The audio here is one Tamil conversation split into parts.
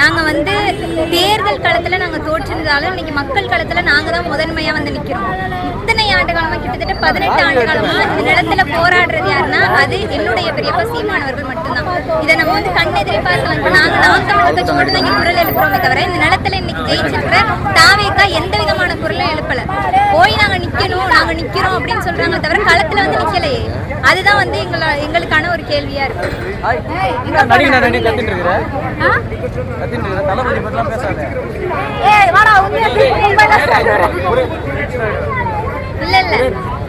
நாங்கள் வந்து தேர்தல் களத்தில் நாங்கள் தோற்றிருந்தாலும் இன்னைக்கு மக்கள் களத்தில் நாங்கள் தான் முதன்மையாக வந்து நிற்கிறோம். இத்தனை ஆண்டு காலமாக கிட்டத்தட்ட 18 ஆண்டு காலமாக இந்த நிலத்துல போராடுறது யாருன்னா அது என்னுடைய பெரியப்பா சீமானவர்கள் மட்டும்தான். இதை நம்ம வந்து கண்ணெதிரே பார்க்கலாம். இப்போ நாங்கள் நாம் தமிழர் கட்சி மட்டும் தான் இங்கே குரல் எழுப்புறோமே தவிர இந்த நிலத்துல இன்னைக்கு ஜெயிச்சிருக்கிற தாவேக்கா எந்த விதமான குரலும் எழுப்பலை. போய் நாங்கள் நிற்கணும் நாங்கள் நிற்கிறோம் அப்படின்னு சொல்றாங்க தவிர களத்தில் வந்து நிற்கலையே. அதுதான் வந்து எங்களுக்கான ஒரு கேள்வியா இருக்கு. இல்ல இல்ல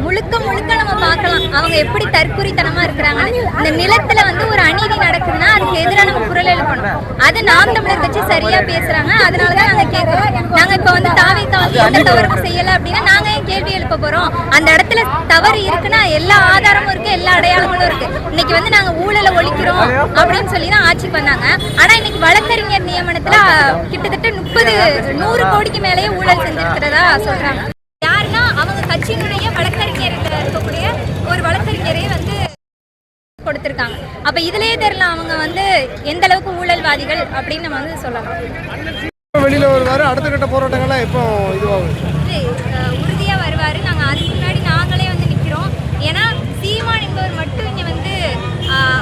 முழுக்க முழுக்க நம்ம பார்க்கலாம் அவங்க எப்படி தற்குறித்தனமா இருக்கிறாங்க. இந்த நிலத்துல வந்து ஒரு அநீதி நடக்குதுன்னா அதுக்கு எதிராக நம்ம குரல் எழுப்பணும். அது நாம் தமிழர் கட்சி சரியா பேசுறாங்க. அதனாலதான் நாங்க கேட்கிறோம். நாங்க இப்ப வந்து தாவேக்கா எந்த தவறும் செய்யல அப்படின்னா நாங்க ஏன் கேள்வி எழுப்ப போறோம்? அந்த இடத்துல தவறு இருக்குன்னா எல்லா ஆதாரமும் இருக்கு, எல்லா அடையாளங்களும் இருக்கு. இன்னைக்கு வந்து நாங்க ஊழலை ஒழிக்கிறோம் அப்படின்னு சொல்லி தான் ஆட்சிக்கு வந்தாங்க. ஆனா இன்னைக்கு வழக்கறிஞர் நியமனத்துல கிட்டத்தட்ட 100 கோடிக்கு மேலேயே ஊழல் செஞ்சிருக்கிறதா சொல்றாங்க. யாருன்னா அவங்க கட்சியினுடைய வழக்கறிஞர் இருக்கக்கூடிய ஒரு வழக்கறிஞரை வந்து கொடுத்திருக்காங்க. அப்ப இதுலயே தெரியல அவங்க வந்து எந்த அளவுக்கு ஊழல்வாதிகள் அப்படின்னு நம்ம வந்து சொல்லலாம். வெளியில வருவாரு. அடுத்த கட்ட போராட்டங்கள்லாம் எப்போ இதுவாகும்? உறுதியா வருவாரு. நாங்க அதுக்கு முன்னாடி நாங்களே வந்து நிக்கிறோம். ஏன்னா சீமான் என்பவர் மட்டும் இங்க வந்து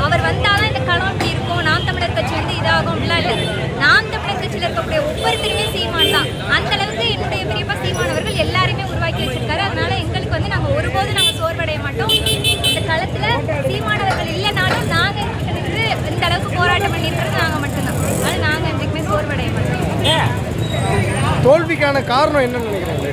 அவர் வந்தாதான் இந்த களம் இப்படி இருக்கும், நாம் தமிழர் கட்சி வந்து இதாகும் அப்படிலாம் இல்லை. நாம் தமிழர் கட்சியில இருக்கக்கூடிய ஒவ்வொருத்தருமே சீமான் தான். அந்த அளவுக்கு என்னுடைய பெரியப்பா சீமானவர்கள் எல்லாருமே உருவாக்கி வச்சிருக்காரு. அதனால எங்களுக்கு வந்து நாங்க ஒருபோதும் நாங்க சோர்வடைய மாட்டோம். இந்த களத்துல சீமானவர்கள் இல்லைனாலும் நாங்க நின்று இந்த அளவுக்கு போராட்டம் பண்ணியிருக்கிறது நாங்க மட்டும்தான். அது நாங்க என்றைக்குமே சோர்வடைய மாட்டோம். தோல்விக்கான காரணம் என்னன்னு நினைக்கிறீங்க?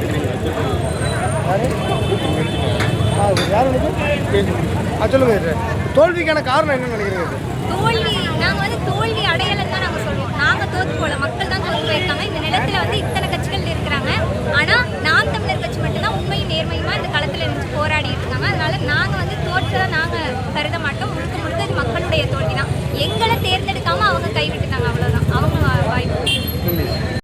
சொல்லுங்க. தோல்விக்கான காரணம் என்னன்னு நினைக்கிறீங்க? தோல்வி நாங்க வந்து தோல்வி அடையலைன்னு தான் நாங்க சொல்லுவோம். நாங்க தோத்து போல, மக்கள் தான் தோத்து போயிருக்காங்க. இந்த நிலத்துல வந்து இத்தனை கட்சிகள் இருக்கிறாங்க. ஆனா நாம் தமிழர் கட்சி மட்டும்தான் உண்மையும் நேர்மையுமா இந்த களத்துல இருந்து போராடிட்டு இருக்காங்க. அதனால நாங்க வந்து தோற்றதை நாங்க கருத மாட்டோம். முழுக்க முழுக்க இது மக்களுடைய தோல்வி தான். எங்களை தேர்ந்தெடுக்காம அவங்க கைவிட்டுட்டாங்க, அவ்வளவுதான்.